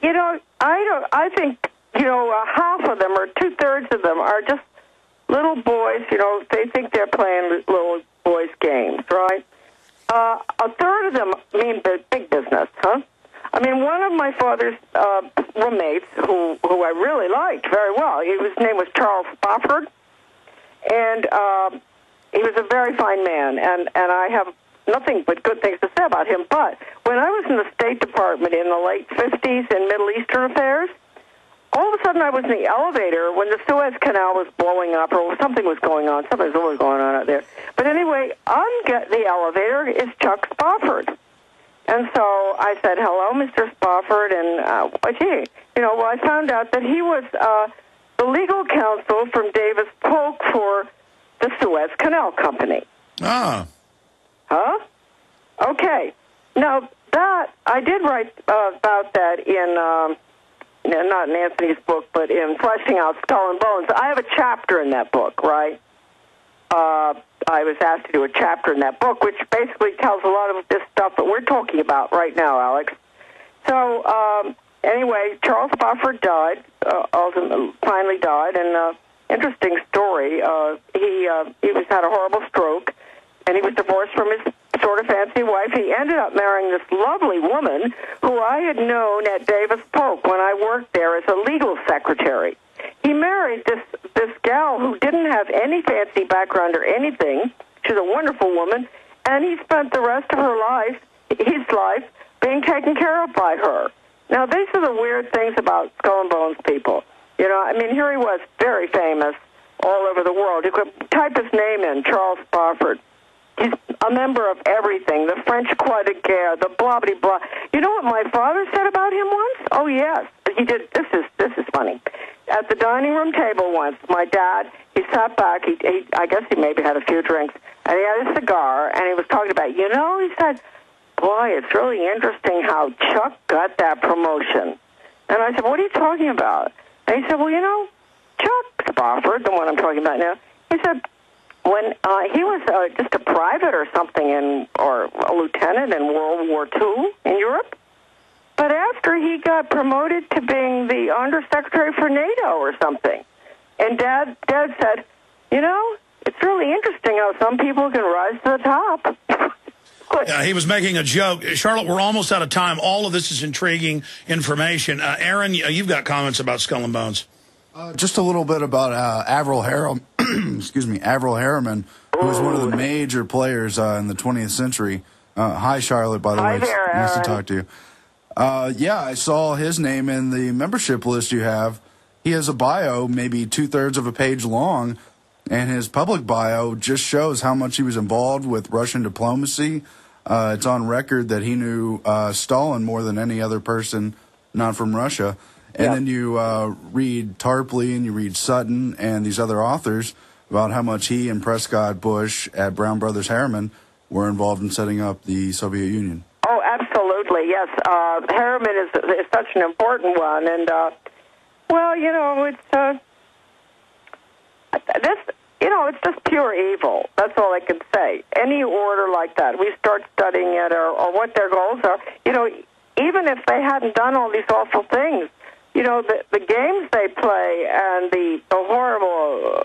I think, half of them or two-thirds of them are just little boys. They think they're playing little boys' games, right? A third of them mean big business, huh? I mean, one of my father's roommates, who I really liked very well, his name was Charles Spofford, and he was a very fine man, and I have nothing but good things to say about him. But when I was in the State Department in the late 50s in Middle Eastern affairs, all of a sudden I was in the elevator when the Suez Canal was blowing up or something was going on. Something was always going on out there. But anyway, on the elevator is Chuck Spofford. And so I said, hello, Mr. Spofford, and I found out that he was the legal counsel from Davis Polk for the Suez Canal Company. Ah. Huh? Okay. Now, that, I did write about that in, not in Antony's book, but in Fleshing Out Skull and Bones. I have a chapter in that book, right? I was asked to do a chapter in that book, which basically tells a lot of this stuff that we're talking about right now, Alex. So, anyway, Charles Spofford died, finally died, and interesting story. He had a horrible stroke, and he was divorced from his sort of fancy wife. He ended up marrying this lovely woman who I had known at Davis Polk when I worked there as a legal secretary. He married this gal who didn't have any fancy background or anything. She's a wonderful woman, and he spent the rest of his life, being taken care of by her. Now, these are the weird things about Skull and Bones people. Here he was, very famous all over the world. You could type his name in, Charles Spofford. He's a member of everything, the French Croix de Guerre, the blah-blah-blah. You know what my father said about him once? Oh, yes. He did. This is funny. At the dining room table once, my dad, he sat back. I guess he maybe had a few drinks, and he had a cigar, and he was talking about, he said, boy, it's really interesting how Chuck got that promotion. And I said, what are you talking about? And he said, well, Chuck Spofford, the one I'm talking about now, he said, when he was just a private or something or a lieutenant in World War II in Europe, but after he got promoted to being the undersecretary for NATO or something, and Dad said, it's really interesting how some people can rise to the top. Yeah, he was making a joke. Charlotte, we're almost out of time. All of this is intriguing information. Aaron, you've got comments about Skull and Bones. Just a little bit about Averell Harriman, who was one of the major players in the 20th century. Hi, Charlotte, by the way. Hi there, nice Aaron. to talk to you. I saw his name in the membership list you have. He has a bio, maybe 2/3 of a page long, and his public bio just shows how much he was involved with Russian diplomacy. It's on record that he knew Stalin more than any other person not from Russia. And then you read Tarpley and you read Sutton and these other authors about how much he and Prescott Bush at Brown Brothers Harriman were involved in setting up the Soviet Union. Oh, absolutely, yes. Harriman is such an important one. And, it's just pure evil. That's all I can say. Any order like that, we start studying it or what their goals are. Even if they hadn't done all these awful things, the games they play and the horrible,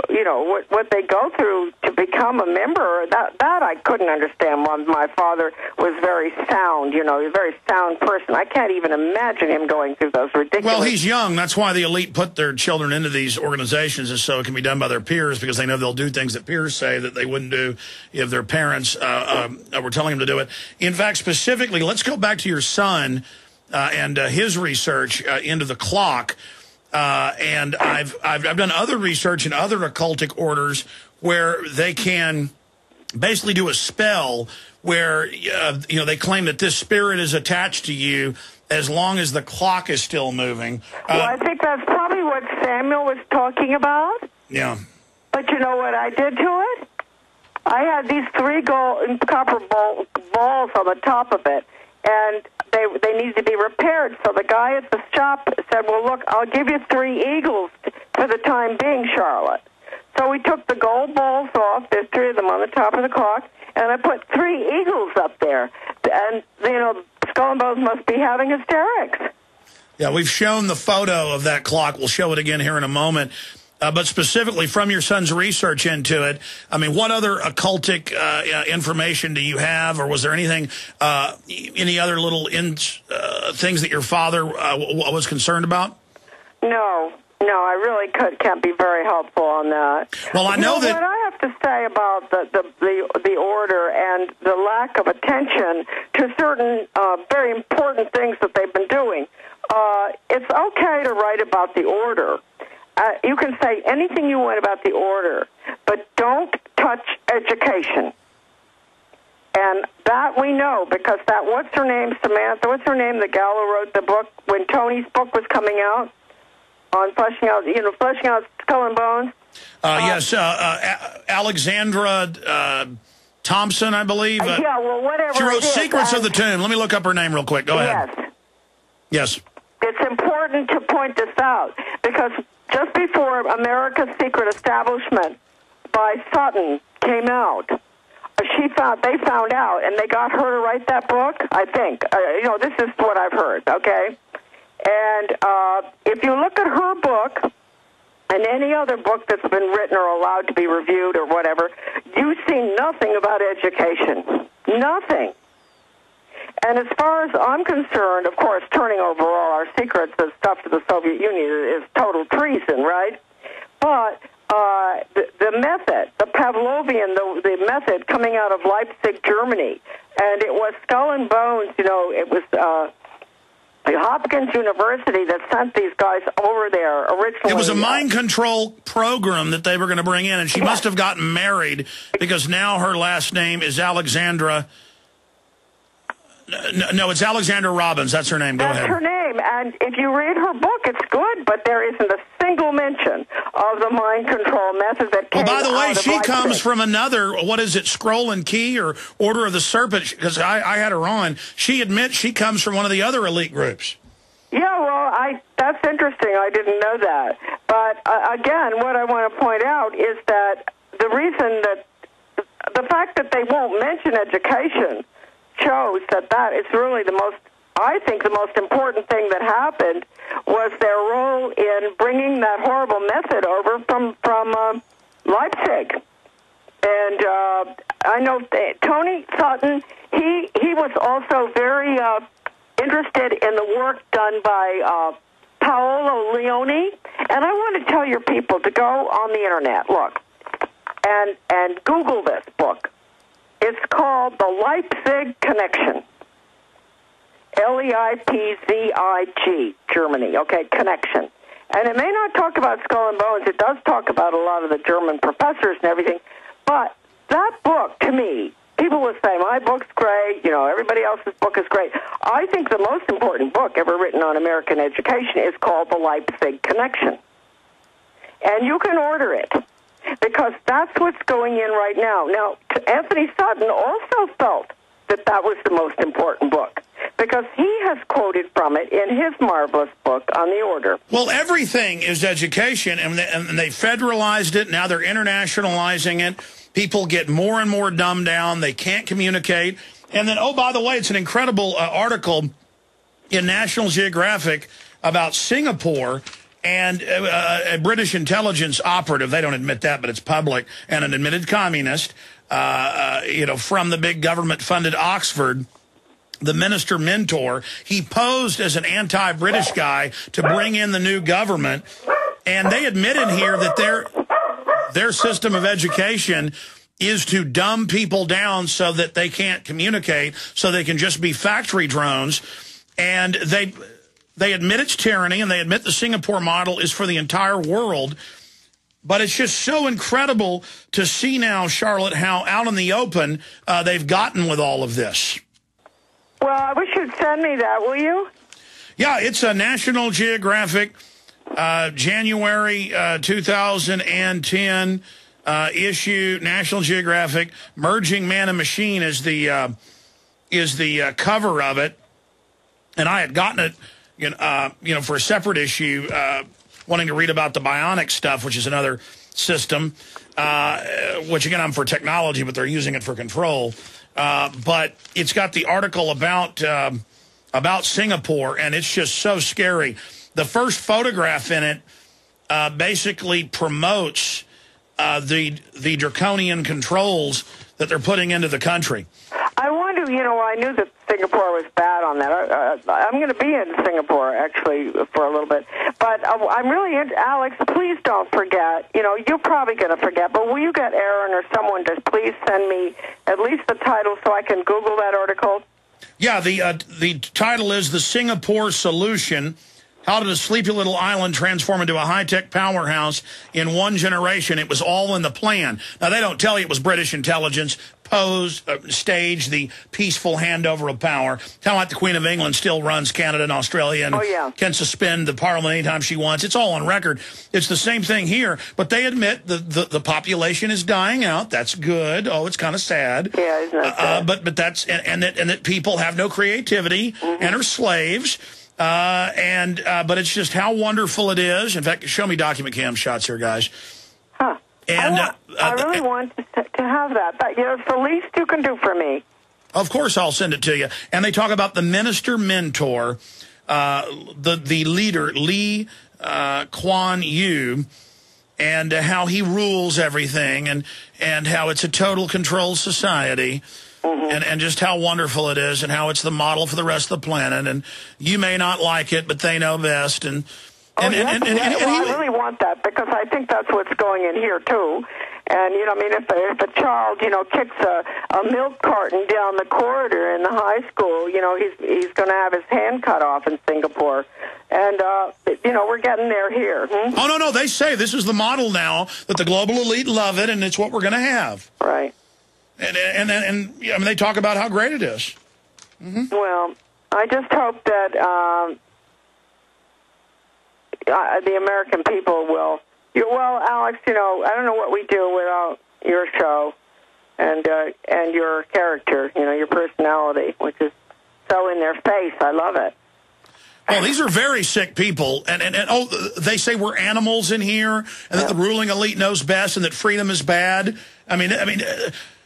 what they go through to become a member, that I couldn't understand. My father was very sound, a very sound person. I can't even imagine him going through those ridiculous... Well, he's young. That's why the elite put their children into these organizations, is so it can be done by their peers, because they know they'll do things that peers say that they wouldn't do if their parents were telling them to do it. In fact, specifically, let's go back to your son and his research into the clock. And I've done other research in other occultic orders where they can basically do a spell where they claim that this spirit is attached to you as long as the clock is still moving. Well, I think that's probably what Samuel was talking about. Yeah. But you know what I did to it? I had these 3 copper balls on the top of it, and they needed to be repaired. So the guy at the shop said, well, look, I'll give you 3 eagles for the time being, Charlotte. So we took the gold balls off. There's 3 of them on the top of the clock, and I put 3 eagles up there. And, Skull and Bones must be having hysterics. Yeah, we've shown the photo of that clock. We'll show it again here in a moment. But specifically from your son's research into it, I mean, what other occultic information do you have, or was there anything, any other little things that your father was concerned about? No, I really can't be very helpful on that. Well, I know that what I have to say about the order and the lack of attention to certain very important things that they've been doing. It's okay to write about the order. You can say anything you want about the order, but don't touch education. And that we know because that, what's her name, Samantha, what's her name, the gal who wrote the book when Tony's book was coming out on fleshing out Skull and Bones? Yes, Alexandra Thompson, I believe. Yeah, well, whatever. She wrote Secrets of the Tomb. Let me look up her name real quick. Go ahead. Yes. It's important to point this out because just before America's Secret Establishment by Sutton came out, they found out, and they got her to write that book, I think. This is what I've heard, okay? And if you look at her book and any other book that's been written or allowed to be reviewed or whatever, you see nothing about education. Nothing. And as far as I'm concerned, of course, turning over all our secrets and stuff to the Soviet Union is total treason, right? But the method, the Pavlovian, the method coming out of Leipzig, Germany, and it was Skull and Bones, it was Hopkins University that sent these guys over there originally. It was a mind control program that they were going to bring in, and she must have gotten married because now her last name is Alexandra. No, it's Alexandra Robbins. That's her name. Go ahead. That's her name. And if you read her book, it's good, but there isn't a single mention of the mind control method that came out of Well, by the way, she comes Leipzig. from another, what is it, Scroll and Key or Order of the Serpent? Because I had her on. She admits she comes from one of the other elite groups. Yeah, well, that's interesting. I didn't know that. But, again, what I want to point out is that the reason that the fact that they won't mention education shows that is really the most important thing that happened was their role in bringing that horrible method over from Leipzig. And I know Tony Sutton, he was also very interested in the work done by Paolo Leone. And I want to tell your people to go on the Internet, look, and Google this book. It's called The Leipzig Connection. Leipzig, Germany, okay, connection. And it may not talk about Skull and Bones. It does talk about a lot of the German professors and everything. But that book, to me, people will say, my book's great, everybody else's book is great. I think the most important book ever written on American education is called The Leipzig Connection. And you can order it, because that's what's going in right now. Now, Antony Sutton also felt that was the most important book, because he has quoted from it in his marvelous book on the order. Well, everything is education, and they federalized it. Now they're internationalizing it. People get more and more dumbed down. They can't communicate. And then, oh, by the way, it's an incredible article in National Geographic about Singapore and a British intelligence operative. They don't admit that, but it's public, and an admitted communist, from the big government-funded Oxford, the minister mentor. He posed as an anti-British guy to bring in the new government, and they admitted here that their system of education is to dumb people down so that they can't communicate, so they can just be factory drones. And they admit it's tyranny, and they admit the Singapore model is for the entire world. But it's just so incredible to see now, Charlotte, how out in the open they've gotten with all of this. Well, I wish you'd send me that, will you? Yeah, it's a National Geographic, January 2010 issue. National Geographic, Merging Man and Machine is the cover of it. And I had gotten it, for a separate issue, wanting to read about the bionic stuff, which is another system, which, again, I'm for technology, but they're using it for control. But it's got the article about about Singapore, and it's just so scary. The first photograph in it basically promotes the draconian controls that they're putting into the country. I wonder, I knew that Singapore was bad on that. I'm going to be in Singapore, actually, for a little bit. But I'm really Alex, please don't forget. You're probably going to forget, but will you get Aaron or someone to please send me at least the title so I can Google that article? Yeah, the title is The Singapore Solution. How did a sleepy little island transform into a high-tech powerhouse in one generation? It was all in the plan. Now, they don't tell you it was British intelligence, staged the peaceful handover of power. Kind of like the Queen of England still runs Canada and Australia and can suspend the parliament anytime she wants. It's all on record. It's the same thing here, but they admit the population is dying out. That's good. Oh, it's kind of sad. Yeah, isn't that sad? But that's and that people have no creativity and are slaves. But it's just how wonderful it is. In fact, show me document cam shots here, guys. Huh. And I really want to have that. It's the least you can do for me. Of course, I'll send it to you. And they talk about the minister mentor, the leader, Lee Kuan Yew, and how he rules everything, and how it's a total control society. And just how wonderful it is, and how it's the model for the rest of the planet. And you may not like it, but they know best. I really want that, because I think that's what's going in here too. And if a child kicks a milk carton down the corridor in the high school, he's going to have his hand cut off in Singapore. And we're getting there here. Oh no, they say this is the model now, that the global elite love it, and it's what we're going to have. Right. And they talk about how great it is. Well, I just hope that the American people will. Well, Alex, I don't know what we do without your show and your character, your personality, which is so in their face. I love it. Well, these are very sick people, and they say we're animals in here, and that the ruling elite knows best, and that freedom is bad. I mean.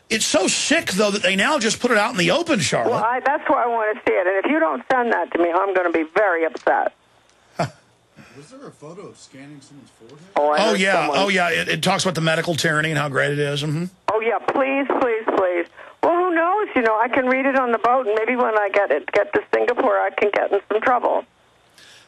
It's so sick, though, that they now just put it out in the open, Charlotte. Well, that's why I want to see it. And if you don't send that to me, I'm going to be very upset. Was there a photo of scanning someone's forehead? Oh, yeah. It talks about the medical tyranny and how great it is. Oh, yeah. Please, please, please. Well, who knows? I can read it on the boat, and maybe when I get to Singapore, I can get in some trouble.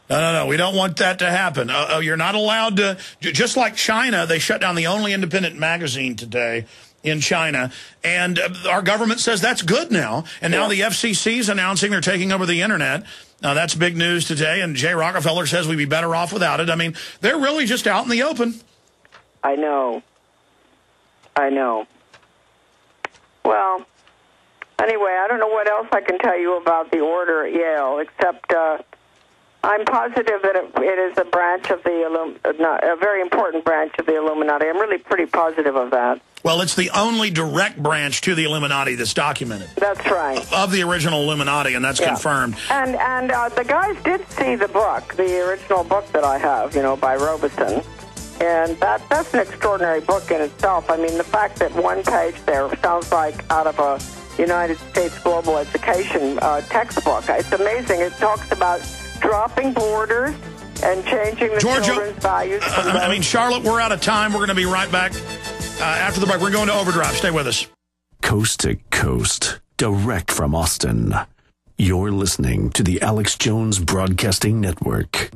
No. We don't want that to happen. You're not allowed to. Just like China, they shut down the only independent magazine today in China, and our government says that's good now. And now the FCC is announcing they're taking over the internet. Now, that's big news today, and Jay Rockefeller says we'd be better off without it. I mean, they're really just out in the open. I know. Well, anyway, I don't know what else I can tell you about the order at Yale, except I'm positive that it is a branch of a very important branch of the Illuminati. I'm really pretty positive of that. Well, it's the only direct branch to the Illuminati that's documented. That's right. Of the original Illuminati, and that's confirmed. And the guys did see the book, the original book that I have, by Robeson. And that's an extraordinary book in itself. I mean, the fact that one page there sounds like out of a United States global education textbook. It's amazing. It talks about dropping borders and changing the children's values. Charlotte, we're out of time. We're going to be right back after the break. We're going to overdrive. Stay with us. Coast to coast, direct from Austin. You're listening to the Alex Jones Broadcasting Network.